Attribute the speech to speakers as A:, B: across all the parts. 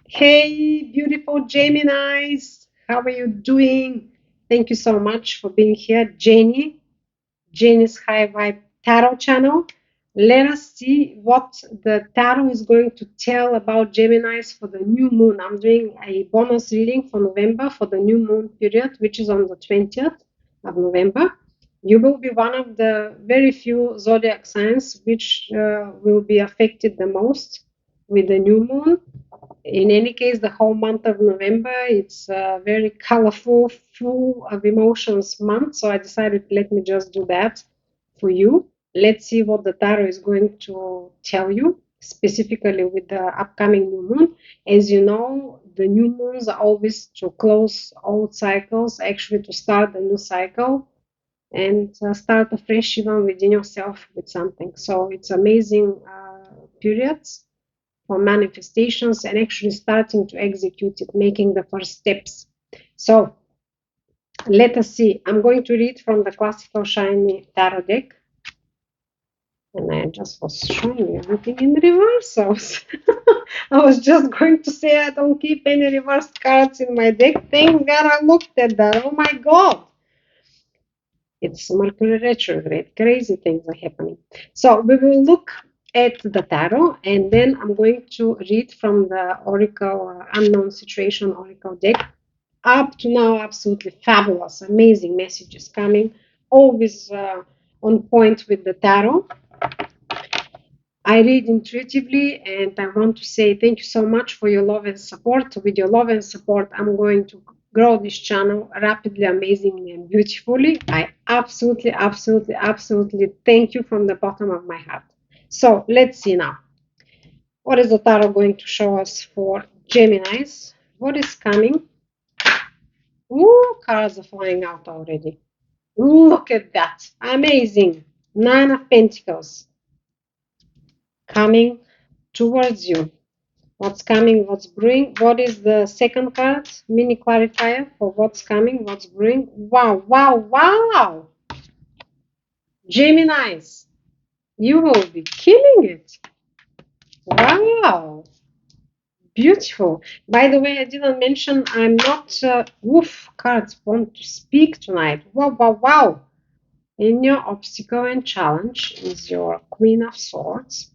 A: Hey, beautiful Geminis, how are you doing? Thank you so much for being here, Jenny's High Vibe Tarot channel. Let us see what the tarot is going to tell about Geminis for the new moon. I'm doing a bonus reading for November for the new moon period, which is on the 20th of November. You will be one of the very few zodiac signs which will be affected the most with the new moon. In any case, the whole month of November, it's a very colorful, full of emotions month. So I decided, let me just do that for you. Let's see what the tarot is going to tell you, specifically with the upcoming new moon. As you know, the new moons are always to close old cycles, actually to start a new cycle and start afresh even within yourself with something. So it's amazing periods for manifestations and actually starting to execute it, making the first steps. So let us see. I'm going to read from the classical shiny tarot deck. And I just was showing you everything in reversals. I was just going to say I don't keep any reversed cards in my deck. Thank God I looked at that. Oh my God. It's Mercury retrograde. Crazy things are happening. So we will look at the tarot and then I'm going to read from the Oracle Unknown Situation Oracle deck. Up to now, absolutely fabulous, amazing messages coming, always on point with the tarot. I read intuitively and I want to say thank you so much for your love and support. With your love and support, I'm going to grow this channel rapidly, amazingly, and beautifully. I absolutely, absolutely, absolutely thank you from the bottom of my heart. So let's see now. What is the tarot going to show us for Geminis? What is coming? Ooh, cards are flying out already. Look at that. Amazing. Nine of Pentacles coming towards you. What's coming, what's brewing. What is the second card? Mini clarifier for what's coming, what's brewing. Wow, wow, wow. Geminis, you will be killing it. Wow. Beautiful. By the way, I didn't mention I'm not, cards want to speak tonight. Wow, wow, wow. In your obstacle and challenge is your Queen of Swords.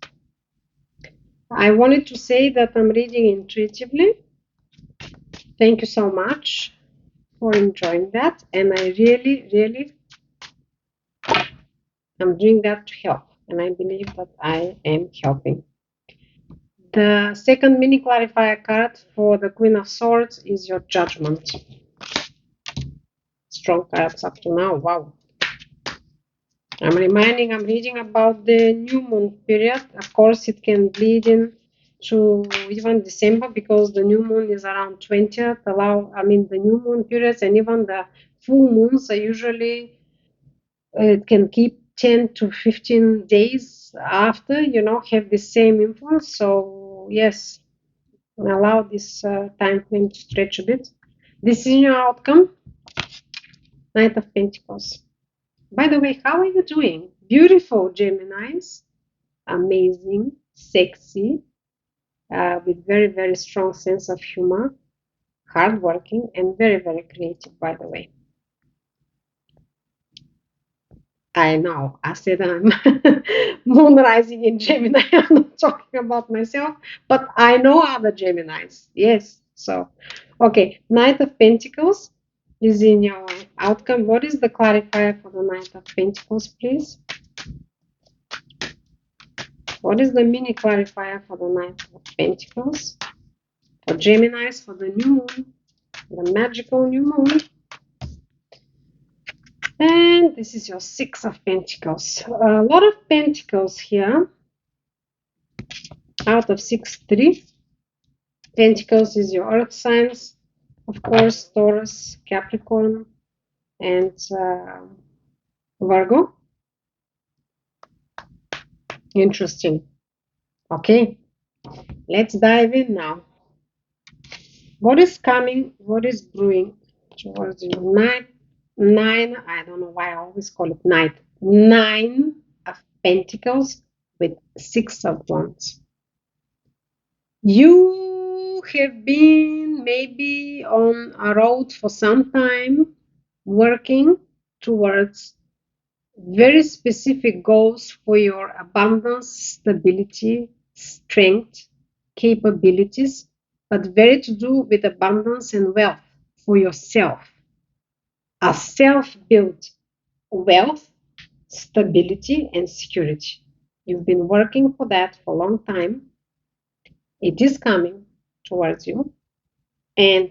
A: I wanted to say that I'm reading intuitively. Thank you so much for enjoying that. And I really, really am doing that to help. And I believe that I am helping. The second mini clarifier card for the Queen of Swords is your Judgment. Strong cards up to now. Wow. I'm reading about the new moon period. Of course, it can bleed in to even December because the new moon is around 20th. The new moon periods and even the full moons are usually, it can keep 10 to 15 days after, have the same influence. So, yes, allow this time frame to stretch a bit. This is your outcome. Knight of Pentacles. By the way, how are you doing? Beautiful, Geminis. Amazing, sexy, with very, very strong sense of humor, hardworking, and very, very creative, by the way. I know, I said I'm moon rising in Gemini. I'm not talking about myself, but I know other Geminis. Yes, so, okay, Knight of Pentacles is in your outcome. What is the clarifier for the Knight of Pentacles, please? What is the mini clarifier for the Knight of Pentacles? For Geminis, for the new moon, the magical new moon. And this is your Six of Pentacles. A lot of Pentacles here. Out of 6, 3. Pentacles is your earth signs. Of course, Taurus, Capricorn, and Virgo. Interesting. Okay, let's dive in now. What is coming? What is brewing towards you? Nine. I don't know why I always call it Knight. 9 of Pentacles with 6 of Wands. You have been maybe on a road for some time, working towards very specific goals for your abundance, stability, strength, capabilities, but very to do with abundance and wealth for yourself. A self built wealth, stability, and security. You've been working for that for a long time. It is coming towards you, and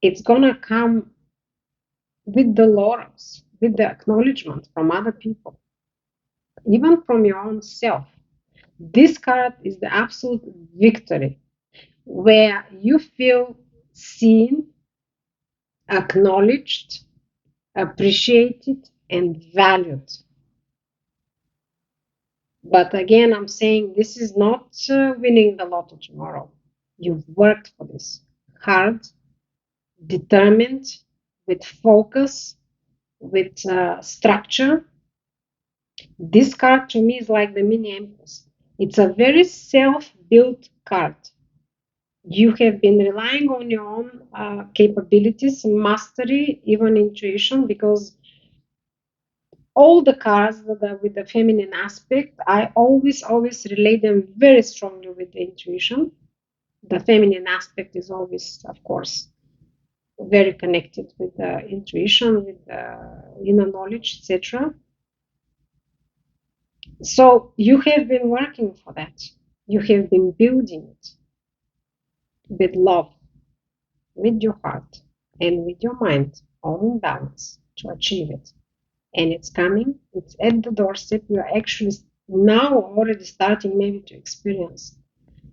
A: it's gonna come with the laurels, with the acknowledgement from other people, even from your own self. This card is the absolute victory where you feel seen, acknowledged, appreciated, and valued. But again, I'm saying this is not winning the lotto tomorrow. You've worked for this hard, determined, with focus, with structure. This card to me is like the mini empress. It's a very self-built card. You have been relying on your own capabilities, mastery, even intuition, because all the cards that are with the feminine aspect, I always relate them very strongly with the intuition. The feminine aspect is always, of course, very connected with the intuition, with the inner knowledge, etc. So you have been working for that. You have been building it with love, with your heart, and with your mind, all in balance to achieve it. And it's coming, it's at the doorstep. You're actually now already starting maybe to experience.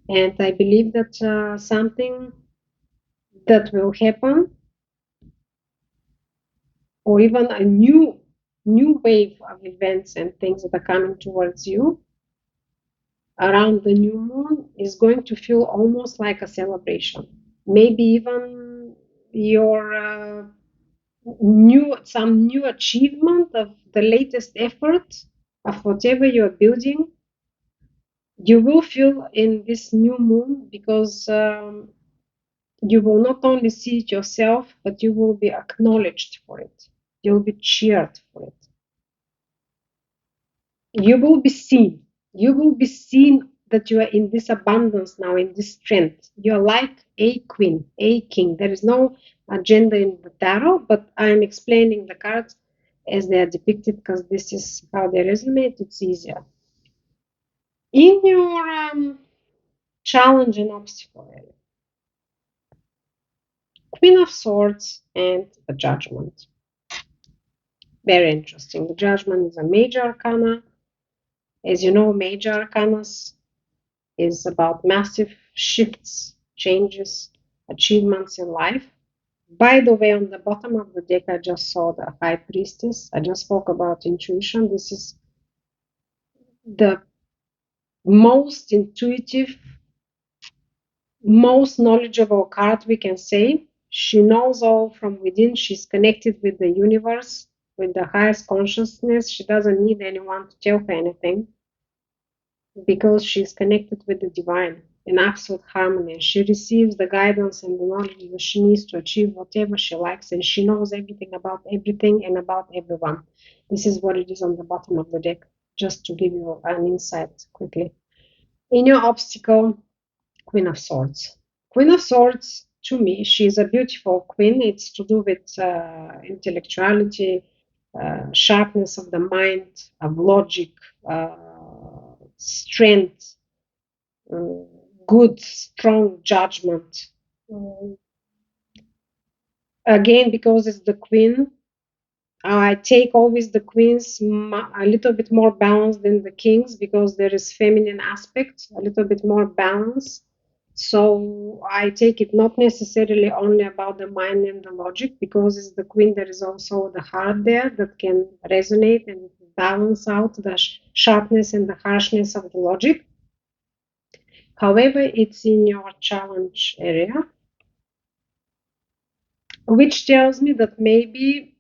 A: And I believe that something that will happen, or even a new wave of events and things that are coming towards you around the new moon, is going to feel almost like a celebration. Maybe even your some new achievement of the latest effort of whatever you're building, you will feel in this new moon, because you will not only see it yourself, but you will be acknowledged for it. You'll be cheered for it. You will be seen. You will be seen that you are in this abundance now, in this strength. You're like a queen, a king. There is no agenda in the tarot, but I'm explaining the cards as they are depicted because this is how they resonate. It's easier. In your challenge and obstacle area, Queen of Swords and the Judgment. Very interesting. The Judgment is a major arcana. As you know, major arcanas is about massive shifts, changes, achievements in life. By the way, on the bottom of the deck, I just saw the High Priestess. I just spoke about intuition. This is the most intuitive, most knowledgeable card we can say. She knows all from within. She's connected with the universe, with the highest consciousness. She doesn't need anyone to tell her anything, because she's connected with the divine in absolute harmony. She receives the guidance and the knowledge that she needs to achieve whatever she likes, and she knows everything about everything and about everyone. This is what it is on the bottom of the deck, just to give you an insight quickly. In your obstacle, Queen of Swords. Queen of Swords, to me, she's a beautiful queen. It's to do with intellectuality, sharpness of the mind, of logic, strength, good, strong judgment. Again, because it's the queen, I take always the queens a little bit more balanced than the kings, because there is feminine aspect, a little bit more balance. So I take it not necessarily only about the mind and the logic, because it's the queen, there is also the heart there that can resonate and balance out the sharpness and the harshness of the logic. However, it's in your challenge area, which tells me that maybe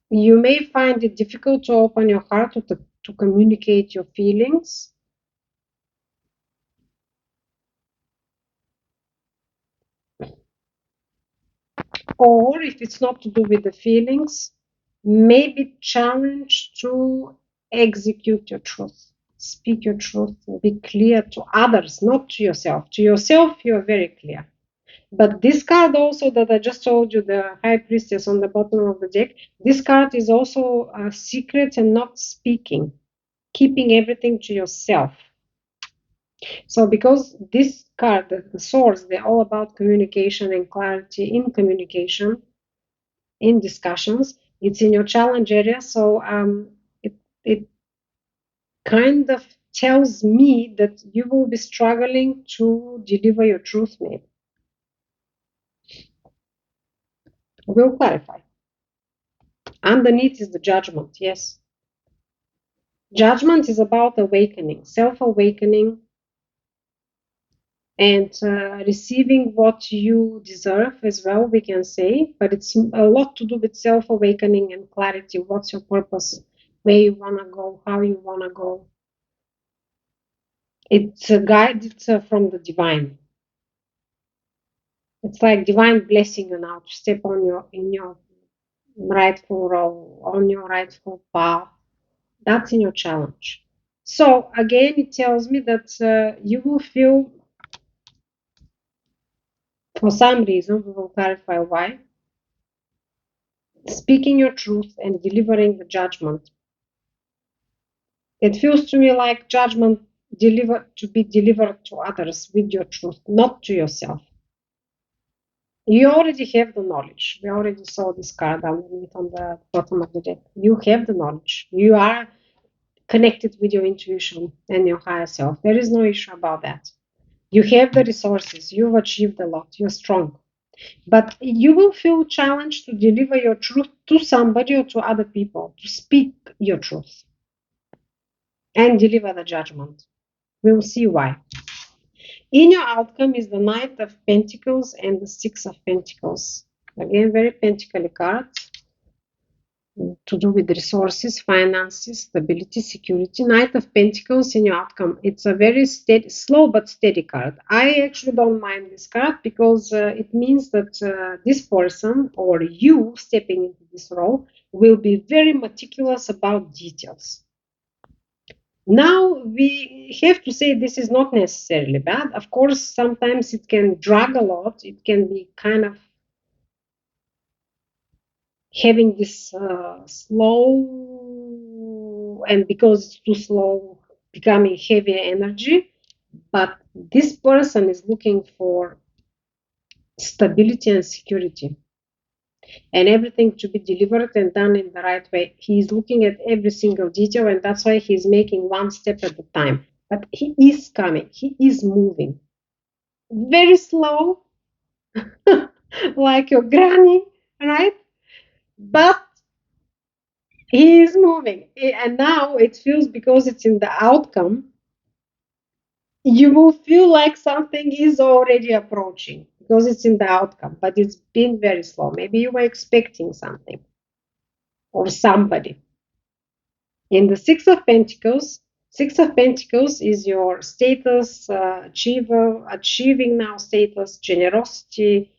A: you may find it difficult to open your heart to communicate your feelings. Or if it's not to do with the feelings, maybe challenge to execute your truth. Speak your truth and be clear to others, not to yourself. To yourself, you are very clear. But this card also that I just told you, the High Priestess on the bottom of the deck, this card is also a secret and not speaking, keeping everything to yourself. So because this card, the swords, they're all about communication and clarity in communication, in discussions. It's in your challenge area. So it kind of tells me that you will be struggling to deliver your truth, maybe. We'll clarify. Underneath is the judgment, yes. Judgment is about awakening, self-awakening, and receiving what you deserve as well, we can say. But it's a lot to do with self-awakening and clarity. What's your purpose? Where you want to go? How you want to go? It's a guide. It's from the divine. It's like divine blessing you now to step on your rightful role, on your rightful path. That's in your challenge. So again, it tells me that you will feel, for some reason, we will clarify why, speaking your truth and delivering the judgment. It feels to me like judgment to be delivered to others with your truth, not to yourself. You already have the knowledge. We already saw this card underneath on the bottom of the deck. You have the knowledge. You are connected with your intuition and your higher self. There is no issue about that. You have the resources. You've achieved a lot. You're strong. But you will feel challenged to deliver your truth to somebody or to other people, to speak your truth and deliver the judgment. We'll see why. In your outcome is the Knight of Pentacles and the Six of Pentacles. Again, very pentacle cards to do with resources, finances, stability, security. Knight of Pentacles in your outcome. It's a very steady, slow but steady card. I actually don't mind this card because it means that this person or you stepping into this role will be very meticulous about details. Now, we have to say this is not necessarily bad. Of course, sometimes it can drag a lot. It can be kind of having this slow, and because it's too slow, becoming heavier energy. But this person is looking for stability and security and everything to be delivered and done in the right way. He's looking at every single detail, and that's why he's making one step at a time. But he is coming, he is moving very slow, like your granny, right? But he is moving. And now it feels, because it's in the outcome, you will feel like something is already approaching because it's in the outcome, but it's been very slow. Maybe you were expecting something or somebody. In the Six of Pentacles is your status, achieving now status, generosity,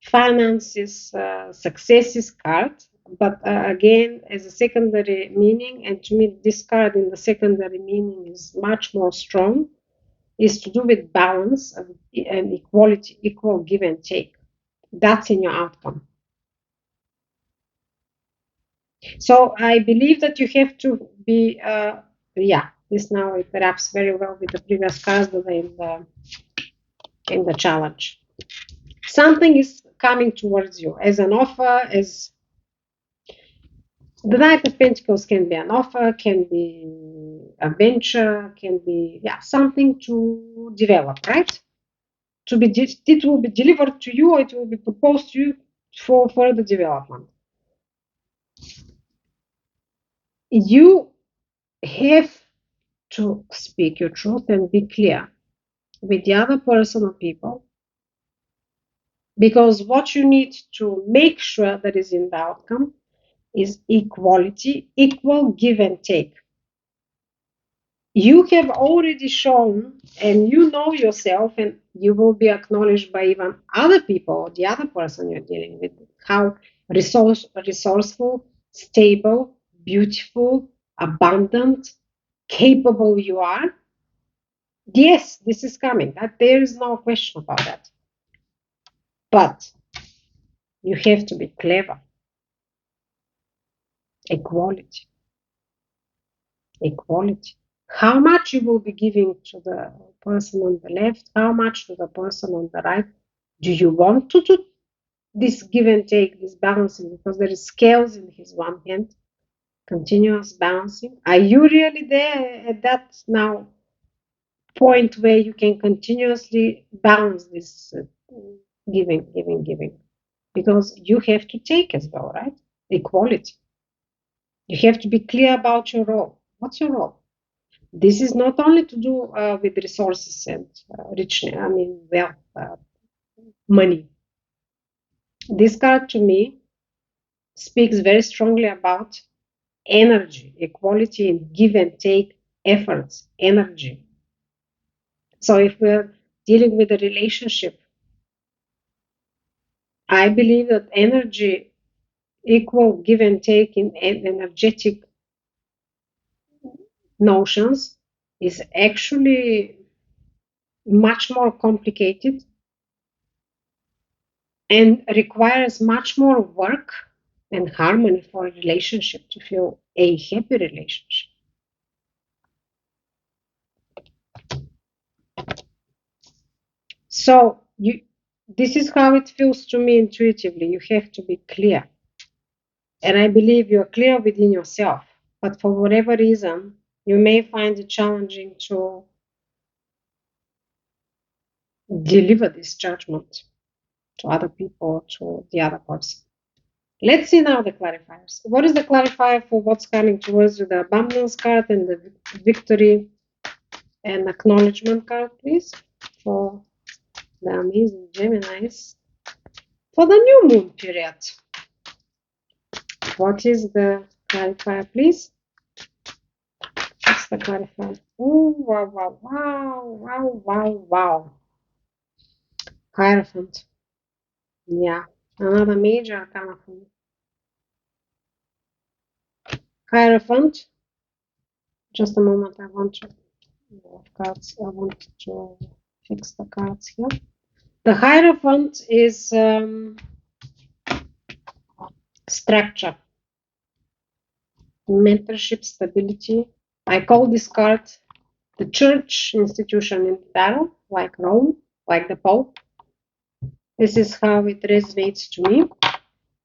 A: finances, successes card. But again, as a secondary meaning, and to me, this card in the secondary meaning is much more strong, is to do with balance and equality, equal give and take. That's in your outcome. So I believe that you have to be, this now it wraps very well with the previous cards that are in the challenge. Something is coming towards you as an offer, as the Knight of Pentacles can be an offer, can be a venture, can be something to develop, right? It will be delivered to you, or it will be proposed to you for further development. You have to speak your truth and be clear with the other person or people, because what you need to make sure that is in the outcome is equality, equal give and take. You have already shown, and you know yourself, and you will be acknowledged by even other people or the other person you're dealing with, how resourceful, stable, beautiful, abundant, capable you are. Yes, this is coming. That there is no question about that. But you have to be clever. Equality. Equality. How much you will be giving to the person on the left? How much to the person on the right? Do you want to do this give and take, this balancing? Because there is scales in his one hand, continuous balancing. Are you really there at that now point where you can continuously balance this giving? Because you have to take as well, right? Equality. You have to be clear about your role. What's your role? This is not only to do with resources and richness, I mean, wealth, money. This card to me speaks very strongly about energy, equality in give and take efforts, energy. So if we're dealing with a relationship, I believe that energy, equal give and take in energetic notions is actually much more complicated and requires much more work and harmony for a relationship to feel a happy relationship. So this is how it feels to me intuitively. You have to be clear. And I believe you're clear within yourself. But for whatever reason, you may find it challenging to deliver this judgment to other people, to the other person. Let's see now the clarifiers. What is the clarifier for what's coming towards you? The abundance card and the victory and acknowledgement card, please, for the amazing Geminis. For the new moon period, what is the clarifier, please? What's the clarifier? Oh, wow. Hierophant. Yeah, another major arcana for me. Hierophant. Just a moment, I want to cards. I want to fix the cards here. The Hierophant is structure, mentorship, stability. I call this card the church institution in battle, like Rome, like the Pope. This is how it resonates to me.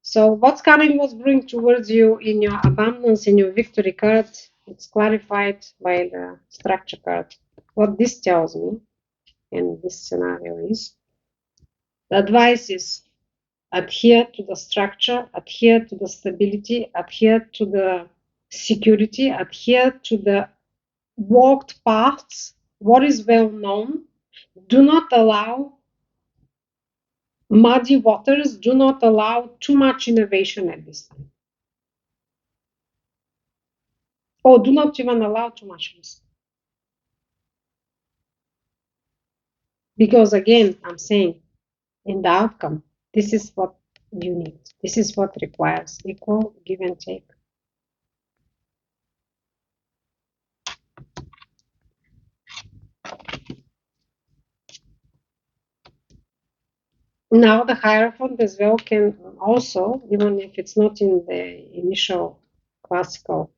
A: So what's coming, what's brewing towards you in your abundance, in your victory card, it's clarified by the structure card. What this tells me in this scenario is, the advice is adhere to the structure, adhere to the stability, adhere to the security, adhere to the walked paths, what is well known. Do not allow muddy waters, do not allow too much innovation at this time. Or do not even allow too much risk. Because again, I'm saying in the outcome, this is what you need. This is what requires equal give and take. Now the Hierophant as well can also, even if it's not in the initial classical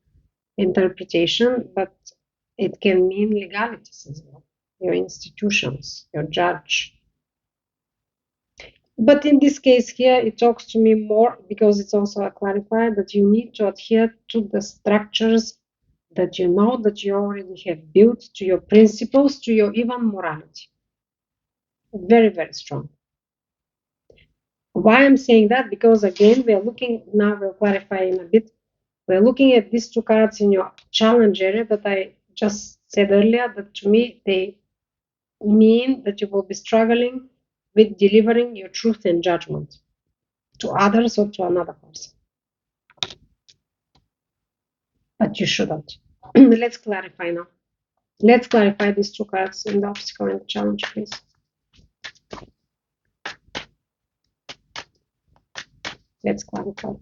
A: interpretation, but it can mean legalities as well, your institutions, your judge. But in this case here, it talks to me more because it's also a clarifier that you need to adhere to the structures that you know that you already have built, to your principles, to your even morality. Very, very strong. Why I'm saying that? Because again, we're looking, now we'll clarify in a bit, we're looking at these two cards in your challenge area that I just said earlier, that to me, they mean that you will be struggling with delivering your truth and judgment to others or to another person. But you shouldn't. Let's clarify now. Let's clarify these two cards in the obstacle and challenge, please. Let's clarify.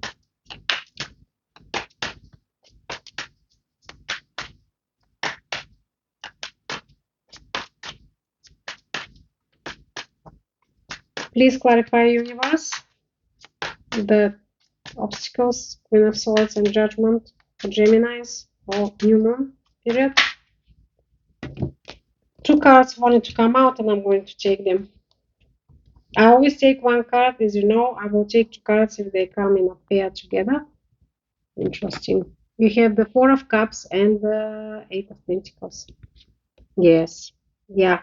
A: Please clarify, universe, the obstacles, Queen of Swords and Judgment for Geminis or new moon period. Two cards wanted to come out and I'm going to take them. I always take one card, as you know. I will take two cards if they come in a pair together. Interesting. You have the Four of Cups and the Eight of Pentacles. Yes. Yeah.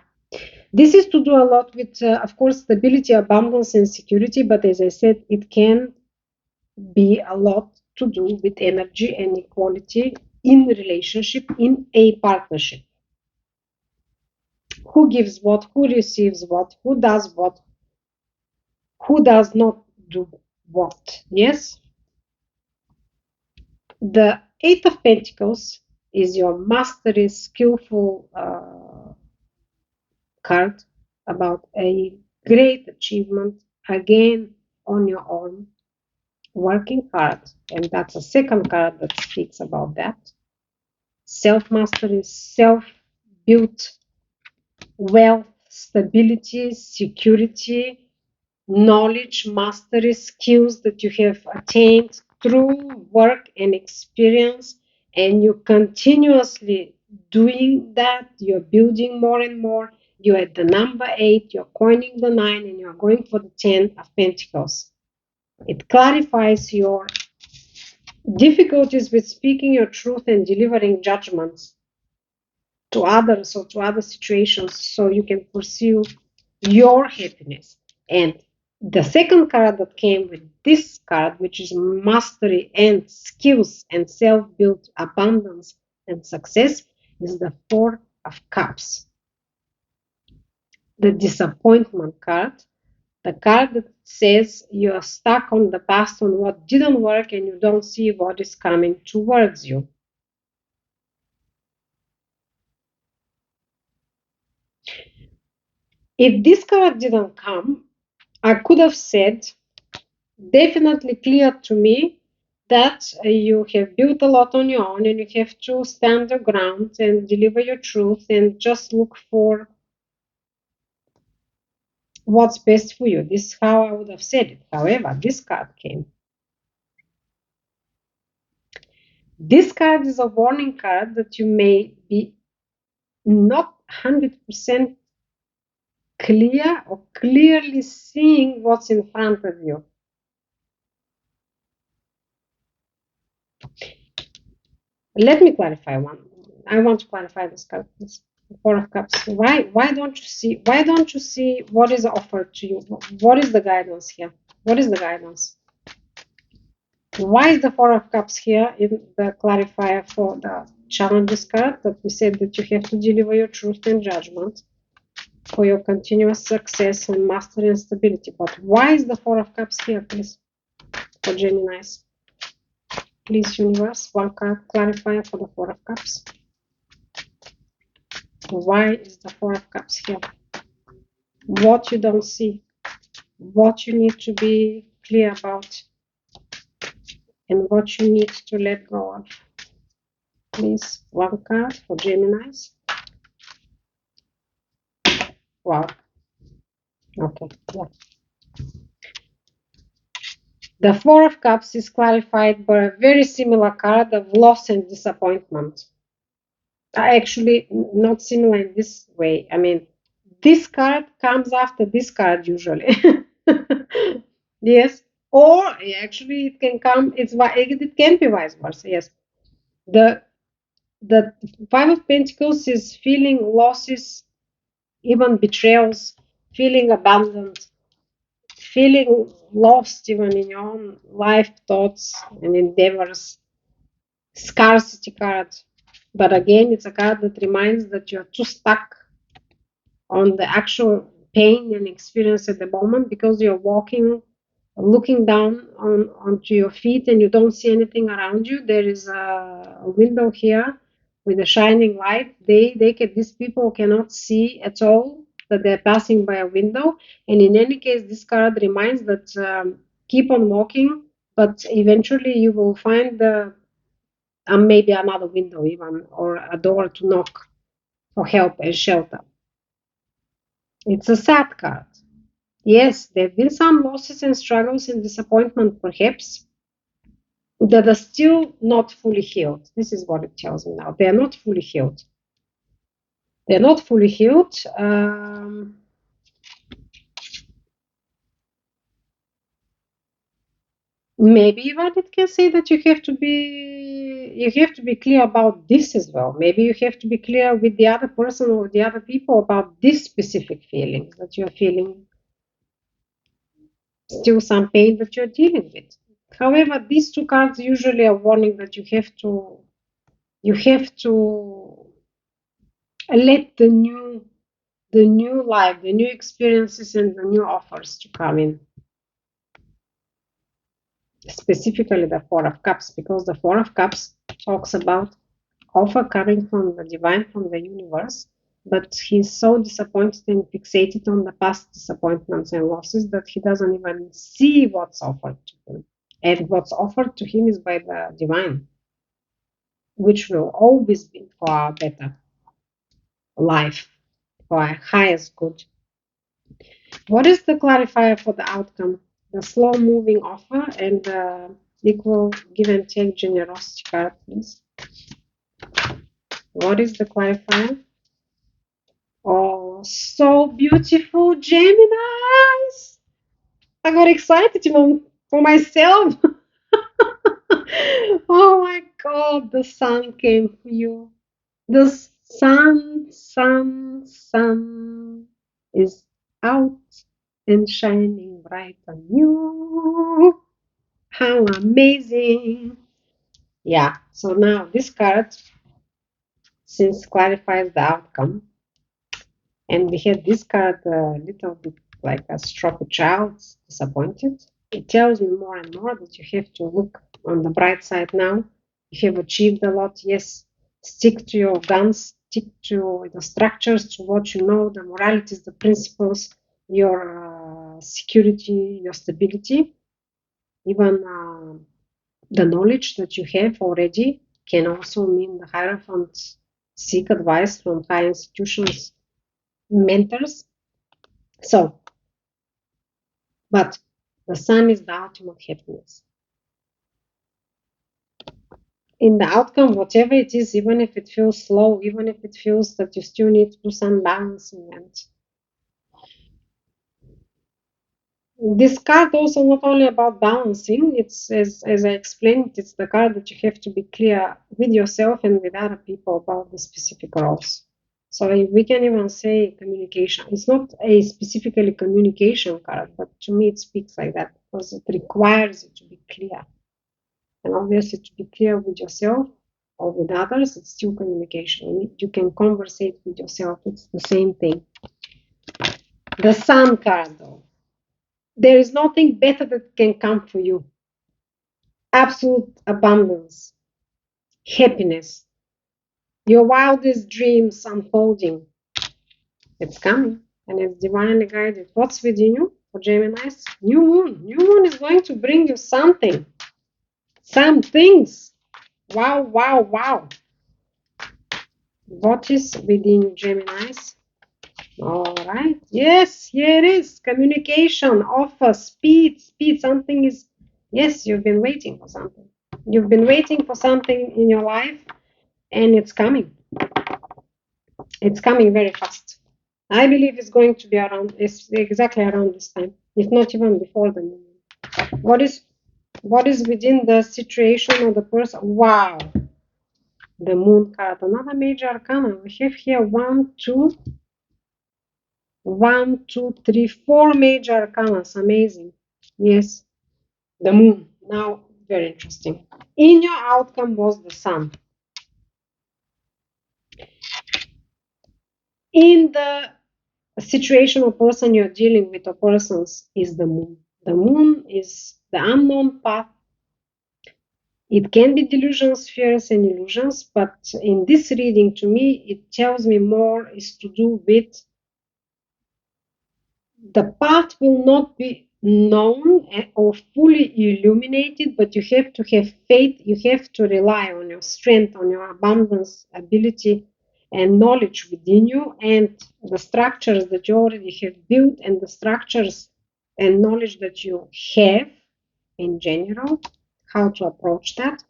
A: This is to do a lot with, of course, stability, abundance, and security. But as I said, it can be a lot to do with energy and equality in relationship, in a partnership. Who gives what, who receives what, who does what, who does not do what. Yes? The Eight of Pentacles is your mastery, skillful card about a great achievement, again on your own, working hard. And that's a second card that speaks about that. Self-mastery, self-built wealth, stability, security, knowledge, mastery, skills that you have attained through work and experience, and you continuously doing that. You're building more and more. You're at the number 8, you're coining the 9, and you're going for the 10 of Pentacles. It clarifies your difficulties with speaking your truth and delivering judgments to others or to other situations so you can pursue your happiness. And the second card that came with this card, which is mastery and skills and self-built abundance and success, is the Four of Cups. The disappointment card, the card that says you're stuck on the past, on what didn't work, and you don't see what is coming towards you. If this card didn't come, I could have said, definitely clear to me, that you have built a lot on your own and you have to stand your ground and deliver your truth and just look for what's best for you. This is how I would have said it. However, this card came. This card is a warning card that you may be not 100% clear or clearly seeing what's in front of you. Let me clarify one. I want to clarify this card, please. Four of Cups. Why don't you see what is offered to you? What is the guidance here? What is the guidance? Why is the Four of Cups here in the clarifier for the challenges card, that we said that you have to deliver your truth and judgment for your continuous success and mastery and stability? But why is the Four of Cups here, please, for Geminis? Please, universe, one card clarifier for the Four of Cups. Why is the Four of Cups here? What you don't see, what you need to be clear about, and what you need to let go of. Please, one card for Geminis. Wow. Okay. Yeah. The Four of Cups is clarified by a very similar card of loss and disappointment. Actually, not similar in this way. I mean, this card comes after this card usually. Yes. Or actually, it can come. It can be vice versa. Yes. The Five of Pentacles is feeling losses, even betrayals, feeling abandoned, feeling lost even in your own life thoughts and endeavors. Scarcity card. But again, it's a card that reminds that you're too stuck on the actual pain and experience at the moment because you're walking, looking down onto your feet and you don't see anything around you. There is a window here with a shining light. These people cannot see at all that they're passing by a window. And in any case, this card reminds that keep on walking, but eventually you will find maybe another window even, or a door to knock for help and shelter. It's a sad card. Yes, there have been some losses and struggles and disappointment, perhaps, that are still not fully healed. This is what it tells me now. They are not fully healed. They're not fully healed. Maybe even it can say that you have to be clear about this as well. Maybe you have to be clear with the other person or the other people about this specific feeling that you're feeling, still some pain that you're dealing with. However, these two cards usually are warning that you have to let the new life, the new experiences, and the new offers to come in. Specifically the Four of Cups, because the Four of Cups talks about offer coming from the divine, from the universe, but he's so disappointed and fixated on the past disappointments and losses that he doesn't even see what's offered to him. And what's offered to him is by the divine, which will always be for our better life, for our highest good. What is the clarifier for the outcome? The slow moving offer and the equal give and take generosity card, please. What is the clarifier? Oh, so beautiful, Geminis! I got excited even for myself. Oh my God, the sun came for you. The sun is out and shining bright on you. How amazing! Yeah, so now this card, since clarifies the outcome, and we had this card a little bit like a stroppy child, disappointed. It tells me more and more that you have to look on the bright side now. You have achieved a lot, yes. Stick to your guns, stick to the structures, to what you know, the moralities, the principles, your security, your stability, even the knowledge that you have already can also mean the Hierophant seek advice from high institutions, mentors. So, but the sun is the ultimate happiness. In the outcome, whatever it is, even if it feels slow, even if it feels that you still need to do some balancing, and this card also not only about balancing, it's as I explained, it's the card that you have to be clear with yourself and with other people about the specific roles. So we can even say communication. It's not a specifically communication card, but to me it speaks like that because it requires you to be clear. And obviously to be clear with yourself or with others, it's still communication. You can conversate with yourself. It's the same thing. The Sun card, though. There is nothing better that can come for you. Absolute abundance, happiness, your wildest dreams unfolding. It's coming and it's divinely guided. What's within you for Geminis? New moon. New moon is going to bring you something. Some things. Wow, wow, wow. What is within you, Geminis? All right. Yes, here it is. Communication, offer, speed. Something is, yes, you've been waiting for something. You've been waiting for something in your life and it's coming. It's coming very fast. I believe it's going to be it's exactly around this time, if not even before the new year. What is within the situation of the person? Wow. The moon card, another major arcana. We have here 4 major arcanas. Amazing. Yes, the moon. Now, very interesting. In your outcome was the sun. In the situation or person you're dealing with or persons is the moon. The moon is the unknown path, It can be delusions, fears, and illusions, but in this reading, to me, it tells me more is to do with the path will not be known or fully illuminated, but you have to have faith, you have to rely on your strength, on your abundance, ability, and knowledge within you, and the structures that you already have built, and the structures and knowledge that you have in general, how to approach that.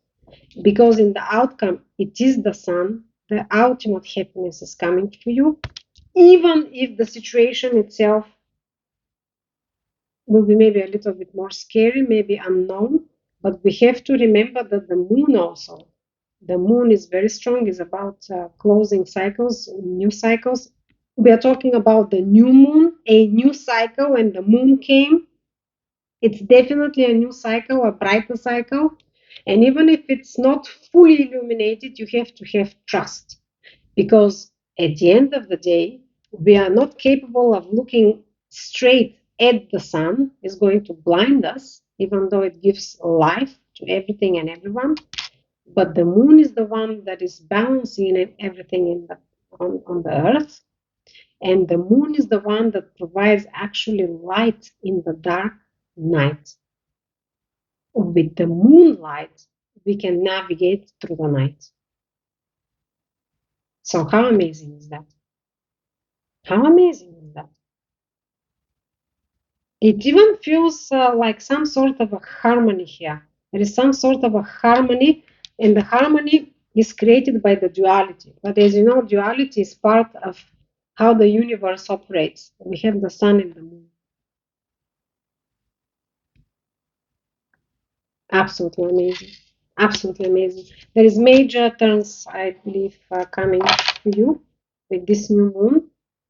A: Because in the outcome, it is the sun, the ultimate happiness is coming to you, even if the situation itself will be maybe a little bit more scary, maybe unknown, but we have to remember that the moon also, the moon is very strong, is about closing cycles, new cycles. We are talking about the new moon, a new cycle. When the moon came, it's definitely a new cycle, a brighter cycle. And even if it's not fully illuminated, you have to have trust, because at the end of the day, we are not capable of looking straight at the sun. It's going to blind us, even though it gives life to everything and everyone. But the moon is the one that is balancing everything on the earth. And the moon is the one that provides actually light in the dark night. With the moonlight, we can navigate through the night. So how amazing is that? How amazing is that? It even feels like some sort of a harmony here. There is some sort of a harmony, and the harmony is created by the duality. But as you know, duality is part of how the universe operates. We have the sun and the moon. Absolutely amazing. Absolutely amazing. There is major turns, I believe, coming to you with this new moon.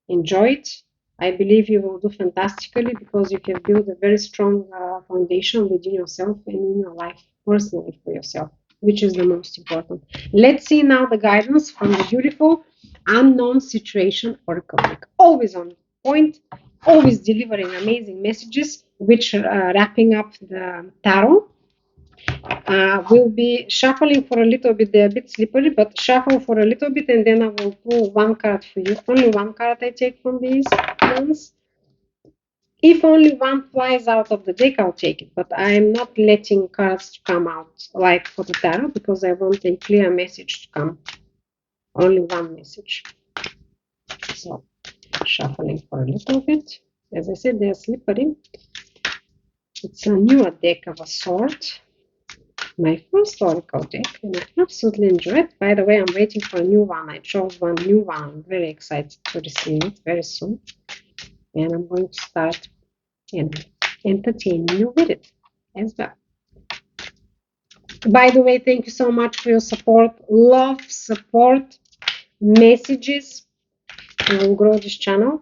A: Enjoy it. I believe you will do fantastically, because you have built a very strong foundation within yourself and in your life personally for yourself, which is the most important. Let's see now the guidance from the beautiful unknown situation oracle deck. Always on point, always delivering amazing messages, which wrapping up the tarot. We'll be shuffling for a little bit. They're a bit slippery, but shuffle for a little bit, and then I will pull one card for you. Only one card I take from these ones. If only one flies out of the deck, I'll take it. But I'm not letting cards come out like for the tarot, because I want a clear message to come. Only one message. So, shuffling for a little bit. As I said, they're slippery. It's a newer deck of a sort. My first oracle deck, and I absolutely enjoy it. By the way, I'm waiting for a new one. I chose one new one. I'm very excited to receive it very soon. And I'm going to start, entertaining you with it as well. By the way, thank you so much for your support, love, support, messages. We will grow this channel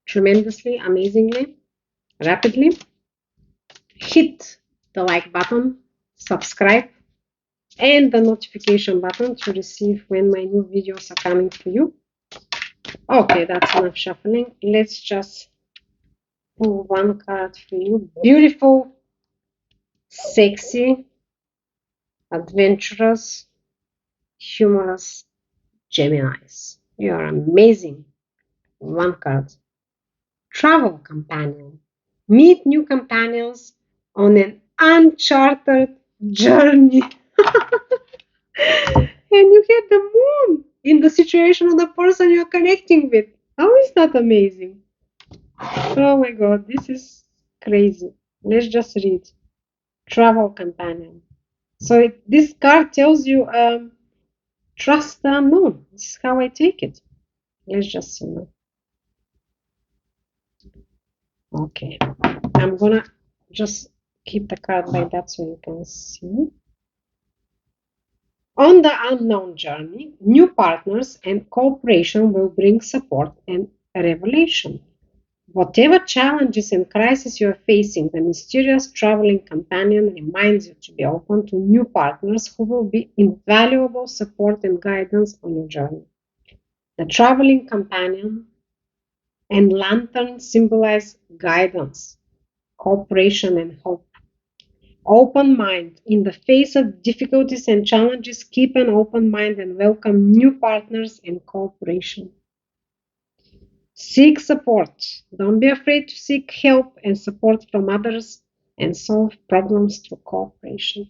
A: tremendously, amazingly, rapidly. Hit the like button, subscribe, and the notification button to receive when my new videos are coming to you. Okay, that's enough shuffling. Let's just pull one card for you. Beautiful, sexy, adventurous, humorous Geminis. You are amazing. One card. Travel companion. Meet new companions on an uncharted journey. And you get the moon in the situation of the person you're connecting with. How is that amazing? Oh my god, this is crazy. Let's just read. Travel companion. So this card tells you trust the unknown. This is how I take it. Let's just see now. Okay. I'm gonna just keep the card like that so you can see. On the unknown journey, new partners and cooperation will bring support and revelation. Whatever challenges and crises you are facing, the mysterious traveling companion reminds you to be open to new partners who will be invaluable support and guidance on your journey. The traveling companion and lantern symbolize guidance, cooperation, and hope. Open mind. In the face of difficulties and challenges, keep an open mind and welcome new partners and cooperation. Seek support. Don't be afraid to seek help and support from others and solve problems through cooperation.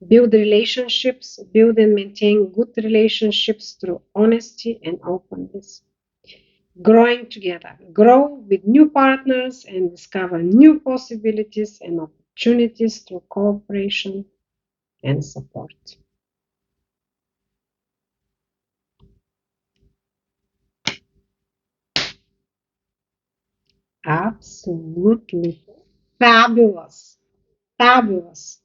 A: Build relationships. Build and maintain good relationships through honesty and openness. Growing together. Grow with new partners and discover new possibilities and opportunities through cooperation and support. Absolutely fabulous. Fabulous.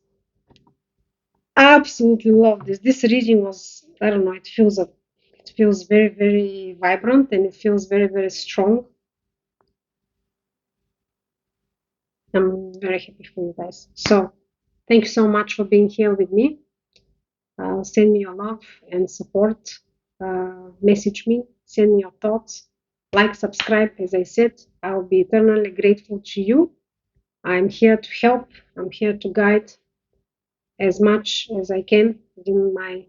A: Absolutely love this. This reading was, I don't know, it feels very, very vibrant and it feels very, very strong. I'm very happy for you guys. So thank you so much for being here with me. Send me your love and support. Message me, send me your thoughts. Like, subscribe. As I said, I'll be eternally grateful to you. I'm here to help. I'm here to guide as much as I can within my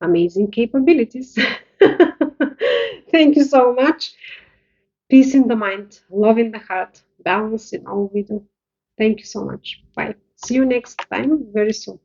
A: amazing capabilities. Thank you so much. Peace in the mind, love in the heart, balance in all we do. Thank you so much. Bye. See you next time very soon.